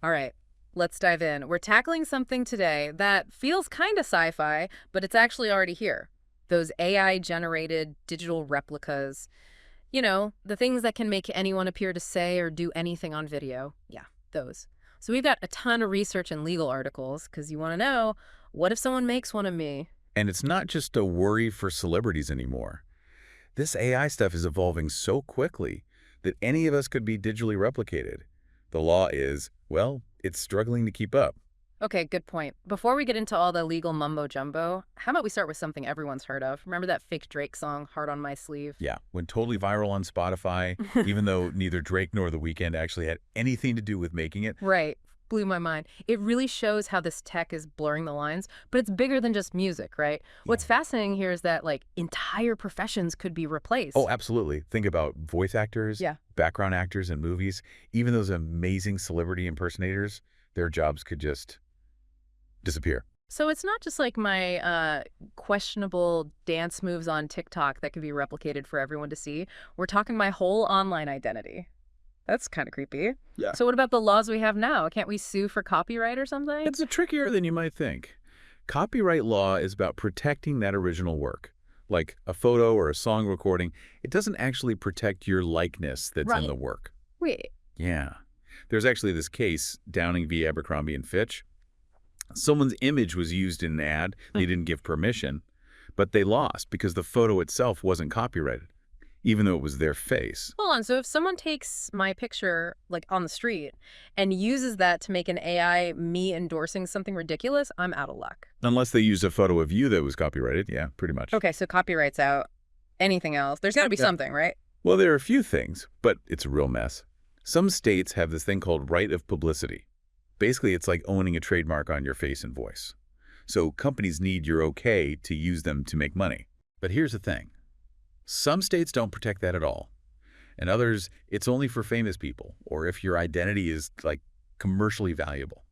All right, let's dive in. We're tackling something today that feels kind of sci-fi, but it's actually already here. Those AI-generated digital replicas. You know, the things that can make anyone appear to say or do anything on video. Yeah, those. So we've got a ton of research and legal articles because you want to know, what if someone makes one of me? And it's not just a worry for celebrities anymore. This AI stuff is evolving so quickly that any of us could be digitally replicated. The law is, well, it's struggling to keep up. Okay, good point. Before we get into all the legal mumbo jumbo, how about we start with something everyone's heard of? Remember that fake Drake song, Heart on My Sleeve? Yeah, went totally viral on Spotify, even though neither Drake nor The Weeknd actually had anything to do with making it. Right. Blew my mind. It really shows how this tech is blurring the lines, but it's bigger than just music, right? Yeah. What's fascinating here is that, like, entire professions could be replaced. Oh, absolutely. Think about voice actors, Yeah. background actors in movies, even those amazing celebrity impersonators, their jobs could just disappear. So it's not just like my questionable dance moves on TikTok that could be replicated for everyone to see. We're talking my whole online identity. That's kind of creepy. Yeah. So what about the laws we have now? Can't we sue for copyright or something? It's trickier than you might think. Copyright law is about protecting that original work. Like a photo or a song recording, it doesn't actually protect your likeness that's in Right. the work. Wait. Yeah. There's actually this case, Downing v. Abercrombie and Fitch. Someone's image was used in an ad. They didn't give permission, but they lost because the photo itself wasn't copyrighted, even though it was their face. Hold on. So if someone takes my picture, like, on the street and uses that to make an AI me endorsing something ridiculous, I'm out of luck. Unless they used a photo of you that was copyrighted. Yeah, pretty much. Okay, so copyright's out. Anything else? There's got to be Yeah. something, right? Well, there are a few things, but it's a real mess. Some states have this thing called right of publicity. Basically, it's like owning a trademark on your face and voice. So companies need your okay to use them to make money. But here's the thing. Some states don't protect that at all. And others, it's only for famous people, or if your identity is, like, commercially valuable.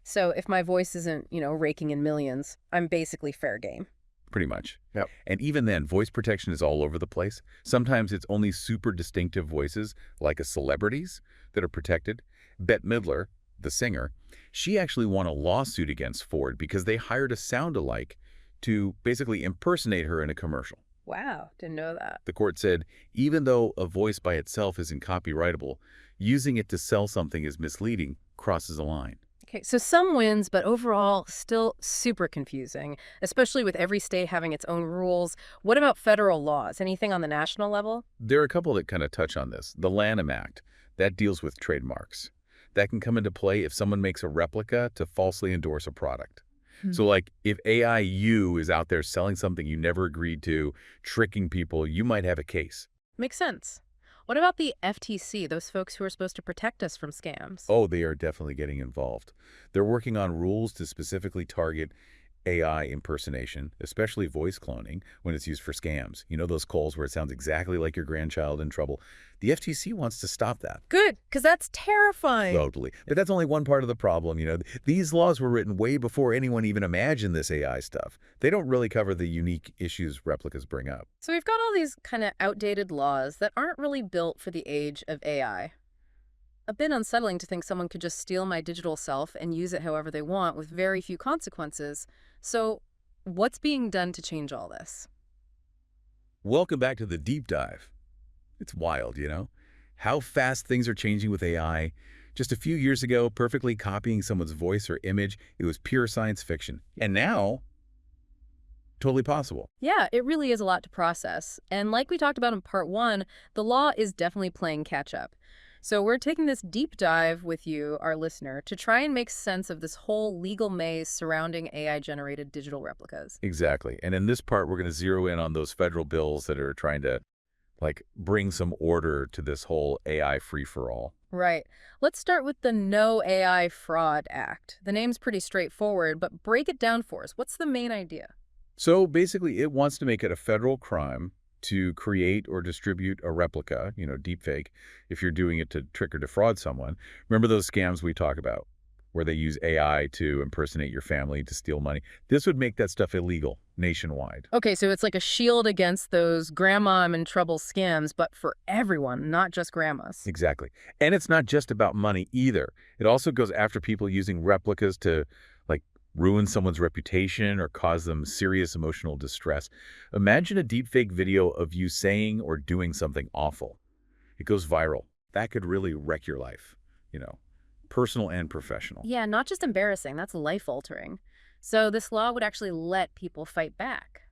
So if my voice isn't, raking in millions, I'm basically fair game. Pretty much. Yep. And even then, voice protection is all over the place. Sometimes it's only super distinctive voices, like a celebrity's, that are protected. Bette Midler, the singer, she actually won a lawsuit against Ford because they hired a sound-alike to basically impersonate her in a commercial. Wow, didn't know that. The court said, even though a voice by itself isn't copyrightable, using it to sell something is misleading crosses a line. Okay, so some wins, but overall still super confusing, especially with every state having its own rules. What about federal laws? Anything on the national level? There are a couple that kind of touch on this. The Lanham Act, that deals with trademarks. That can come into play if someone makes a replica to falsely endorse a product. So, like, if AI you is out there selling something you never agreed to, tricking people, you might have a case. Makes sense. What about the FTC, those folks who are supposed to protect us from scams? Oh, they are definitely getting involved. They're working on rules to specifically target AI impersonation, especially voice cloning, when it's used for scams. You know those calls where it sounds exactly like your grandchild in trouble? The FTC wants to stop that. Good, because that's terrifying. Totally. But that's only one part of the problem. These laws were written way before anyone even imagined this AI stuff. They don't really cover the unique issues replicas bring up. So we've got all these kind of outdated laws that aren't really built for the age of AI. A bit unsettling to think someone could just steal my digital self and use it however they want with very few consequences. So what's being done to change all this? Welcome back to the deep dive. It's wild, how fast things are changing with AI. Just a few years ago, perfectly copying someone's voice or image, it was pure science fiction. And now, totally possible. Yeah, it really is a lot to process. And like we talked about in part one, the law is definitely playing catch up. So we're taking this deep dive with you, our listener, to try and make sense of this whole legal maze surrounding AI-generated digital replicas. Exactly. And in this part, we're going to zero in on those federal bills that are trying to, like, bring some order to this whole AI free-for-all. Right. Let's start with the No AI Fraud Act. The name's pretty straightforward, but break it down for us. What's the main idea? So basically, it wants to make it a federal crime to create or distribute a replica, deepfake, if you're doing it to trick or defraud someone. Remember those scams we talk about? where they use AI to impersonate your family to steal money. This would make that stuff illegal nationwide. Okay, so it's like a shield against those grandma I'm in trouble scams, but for everyone, not just grandmas. Exactly. And it's not just about money either. It also goes after people using replicas to, like, ruin someone's reputation or cause them serious emotional distress. Imagine a deepfake video of you saying or doing something awful. It goes viral. That could really wreck your life, you know, personal and professional. Yeah, not just embarrassing, that's life-altering. So this law would actually let people fight back.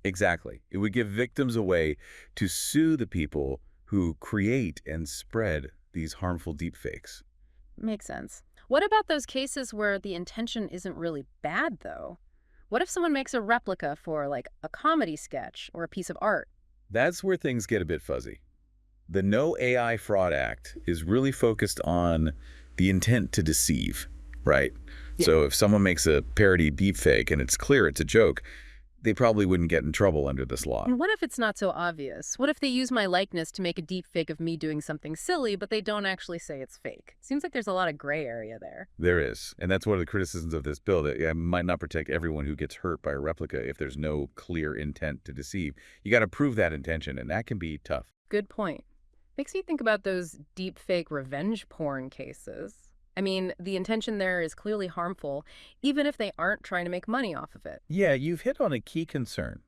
Exactly. It would give victims a way to sue the people who create and spread these harmful deepfakes. Makes sense. What about those cases where the intention isn't really bad, though? What if someone makes a replica for, like, a comedy sketch or a piece of art? That's where things get a bit fuzzy. The No AI Fraud Act is really focused on the intent to deceive, right? Yeah. So if someone makes a parody deepfake and it's clear it's a joke, they probably wouldn't get in trouble under this law. And what if it's not so obvious? What if they use my likeness to make a deep fake of me doing something silly, but they don't actually say it's fake? Seems like there's a lot of gray area there. There is. And that's one of the criticisms of this bill, that it might not protect everyone who gets hurt by a replica if there's no clear intent to deceive. You got to prove that intention, and that can be tough. Good point. Makes me think about those deep fake revenge porn cases. I mean, the intention there is clearly harmful, even if they aren't trying to make money off of it. Yeah, you've hit on a key concern.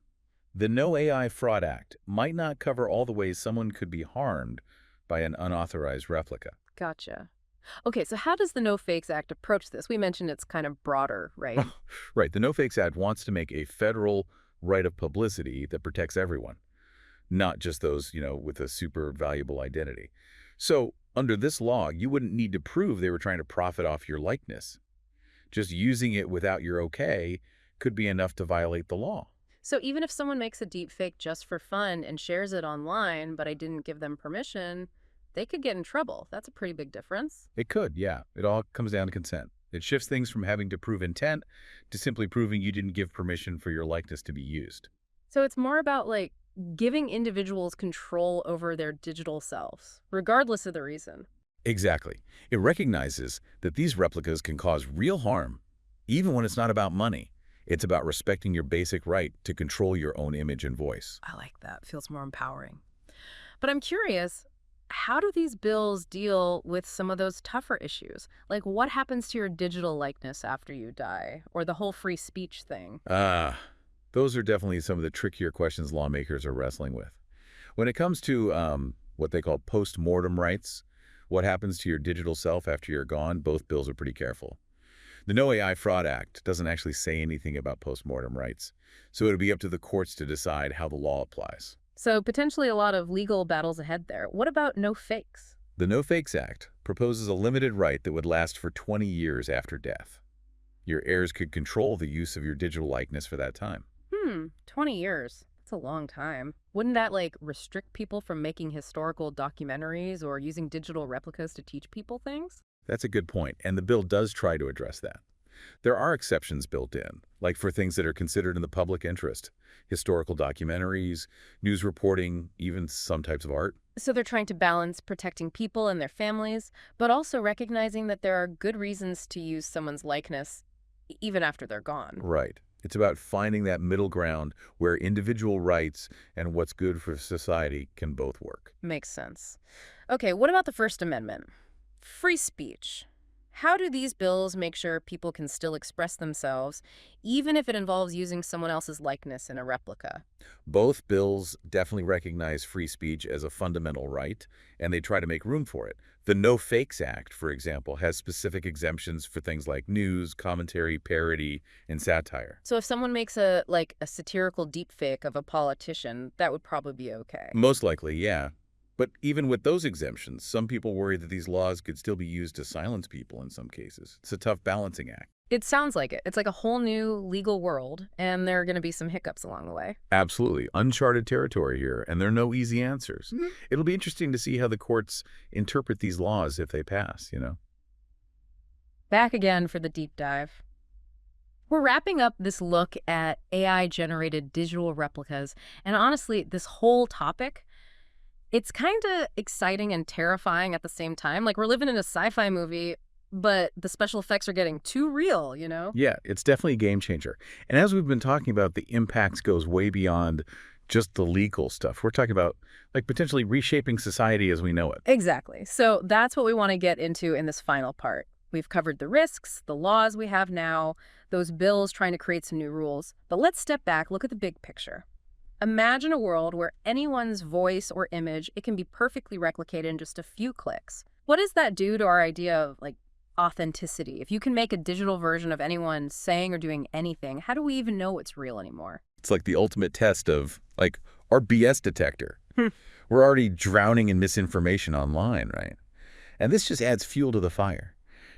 The No AI Fraud Act might not cover all the ways someone could be harmed by an unauthorized replica. Gotcha. Okay, so how does the No Fakes Act approach this? We mentioned it's kind of broader, right? Right, the No Fakes Act wants to make a federal right of publicity that protects everyone, not just those, with a super valuable identity. So under this law, you wouldn't need to prove they were trying to profit off your likeness. Just using it without your okay could be enough to violate the law. So even if someone makes a deep fake just for fun and shares it online, but I didn't give them permission, they could get in trouble. That's a pretty big difference. It could, yeah. It all comes down to consent. It shifts things from having to prove intent to simply proving you didn't give permission for your likeness to be used. So it's more about, like, giving individuals control over their digital selves, regardless of the reason. Exactly. It recognizes that these replicas can cause real harm, even when it's not about money. It's about respecting your basic right to control your own image and voice. I like that. Feels more empowering. But I'm curious, how do these bills deal with some of those tougher issues? Like, what happens to your digital likeness after you die? Or the whole free speech thing? Those are definitely some of the trickier questions lawmakers are wrestling with. When it comes to what they call post-mortem rights, what happens to your digital self after you're gone, both bills are pretty careful. The No AI Fraud Act doesn't actually say anything about post-mortem rights, so it'll be up to the courts to decide how the law applies. So potentially a lot of legal battles ahead there. What about no fakes? The No Fakes Act proposes a limited right that would last for 20 years after death. Your heirs could control the use of your digital likeness for that time. 20 years. That's a long time. Wouldn't that, like, restrict people from making historical documentaries or using digital replicas to teach people things? That's a good point, and the bill does try to address that. There are exceptions built in, like for things that are considered in the public interest, historical documentaries, news reporting, even some types of art. So they're trying to balance protecting people and their families, but also recognizing that there are good reasons to use someone's likeness even after they're gone. Right. It's about finding that middle ground where individual rights and what's good for society can both work. Makes sense. Okay, what about the First Amendment? Free speech. How do these bills make sure people can still express themselves, even if it involves using someone else's likeness in a replica? Both bills definitely recognize free speech as a fundamental right, and they try to make room for it. The No Fakes Act, for example, has specific exemptions for things like news, commentary, parody, and satire. So if someone makes a satirical deepfake of a politician, that would probably be okay. Most likely, yeah. But even with those exemptions, some people worry that these laws could still be used to silence people in some cases. It's a tough balancing act. It sounds like it. It's like a whole new legal world, and there are going to be some hiccups along the way. Absolutely. Uncharted territory here, and there are no easy answers. It'll be interesting to see how the courts interpret these laws if they pass, Back again for the deep dive. We're wrapping up this look at AI-generated digital replicas, and honestly, this whole topic, it's kind of exciting and terrifying at the same time. Like, we're living in a sci-fi movie, but the special effects are getting too real, you know? Yeah, it's definitely a game changer. And as we've been talking about, the impacts goes way beyond just the legal stuff. We're talking about like potentially reshaping society as we know it. Exactly. So that's what we want to get into in this final part. We've covered the risks, the laws we have now, those bills trying to create some new rules. But let's step back, look at the big picture. Imagine a world where anyone's voice or image, it can be perfectly replicated in just a few clicks. What does that do to our idea of like authenticity? If you can make a digital version of anyone saying or doing anything, how do we even know it's real anymore? It's like the ultimate test of like our BS detector. Hmm. We're already drowning in misinformation online, right? And this just adds fuel to the fire.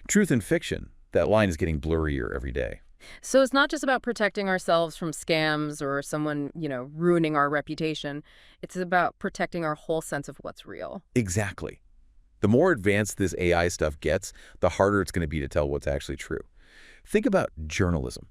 Truth and fiction, that line is getting blurrier every day. So it's not just about protecting ourselves from scams or someone, ruining our reputation. It's about protecting our whole sense of what's real. Exactly. The more advanced this AI stuff gets, the harder it's going to be to tell what's actually true. Think about journalism.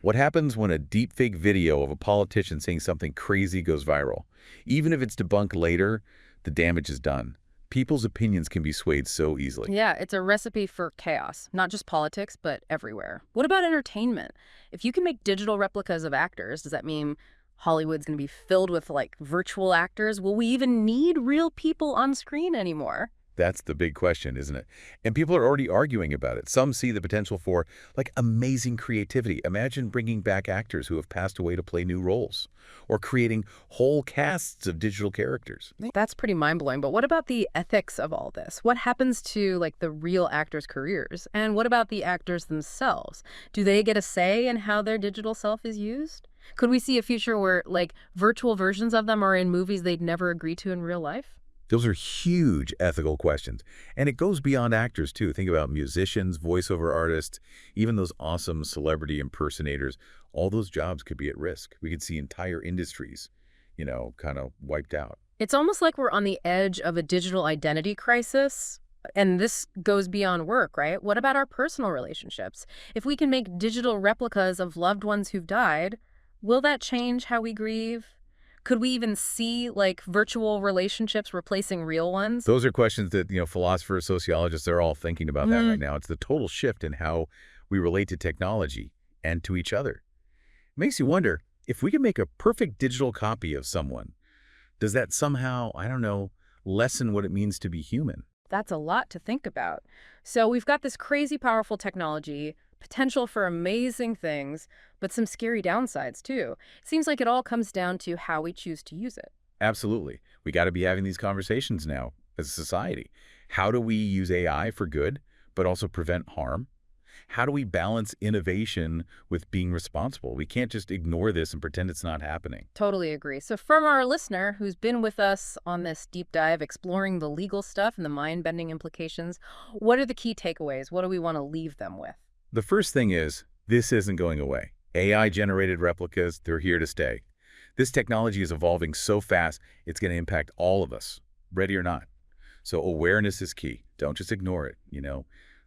What happens when a deepfake video of a politician saying something crazy goes viral? Even if it's debunked later, the damage is done. People's opinions can be swayed so easily. Yeah, it's a recipe for chaos, not just politics, but everywhere. What about entertainment? If you can make digital replicas of actors, does that mean Hollywood's going to be filled with like virtual actors? Will we even need real people on screen anymore? That's the big question, isn't it? And people are already arguing about it. Some see the potential for, like, amazing creativity. Imagine bringing back actors who have passed away to play new roles, or creating whole casts of digital characters. That's pretty mind-blowing, but what about the ethics of all this? What happens to, like, the real actors' careers? And what about the actors themselves? Do they get a say in how their digital self is used? Could we see a future where, like, virtual versions of them are in movies they'd never agree to in real life? Those are huge ethical questions. And it goes beyond actors, too. Think about musicians, voiceover artists, even those awesome celebrity impersonators. All those jobs could be at risk. We could see entire industries, kind of wiped out. It's almost like we're on the edge of a digital identity crisis. And this goes beyond work, right? What about our personal relationships? If we can make digital replicas of loved ones who've died, will that change how we grieve? Could we even see, like, virtual relationships replacing real ones? Those are questions that, philosophers, sociologists, they're all thinking about that right now. It's the total shift in how we relate to technology and to each other. It makes you wonder, if we could make a perfect digital copy of someone, does that somehow, I don't know, lessen what it means to be human? That's a lot to think about. So we've got this crazy powerful technology, potential for amazing things, but some scary downsides too. It seems like it all comes down to how we choose to use it. Absolutely. We got to be having these conversations now as a society. How do we use AI for good, but also prevent harm? How do we balance innovation with being responsible? We can't just ignore this and pretend it's not happening. Totally agree. So from our listener who's been with us on this deep dive exploring the legal stuff and the mind-bending implications, what are the key takeaways? What do we want to leave them with? The first thing is, this isn't going away. AI-generated replicas, they're here to stay. This technology is evolving so fast, it's going to impact all of us, ready or not. So awareness is key. Don't just ignore it,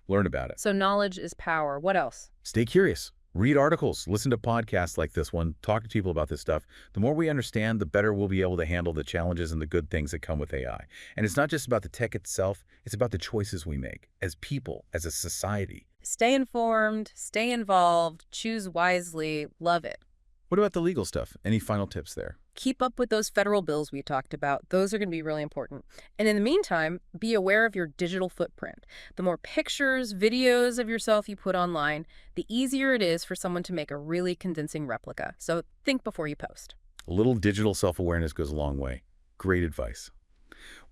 learn about it. So knowledge is power. What else? Stay curious. Read articles, listen to podcasts like this one, talk to people about this stuff. The more we understand, the better we'll be able to handle the challenges and the good things that come with AI. And it's not just about the tech itself, it's about the choices we make as people, as a society. Stay informed, stay involved, choose wisely, love it. What about the legal stuff? Any final tips there? Keep up with those federal bills we talked about. Those are going to be really important. And in the meantime, be aware of your digital footprint. The more pictures, videos of yourself you put online, the easier it is for someone to make a really convincing replica. So think before you post. A little digital self-awareness goes a long way. Great advice.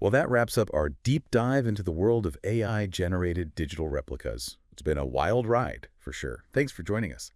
Well, that wraps up our deep dive into the world of AI-generated digital replicas. It's been a wild ride, for sure. Thanks for joining us.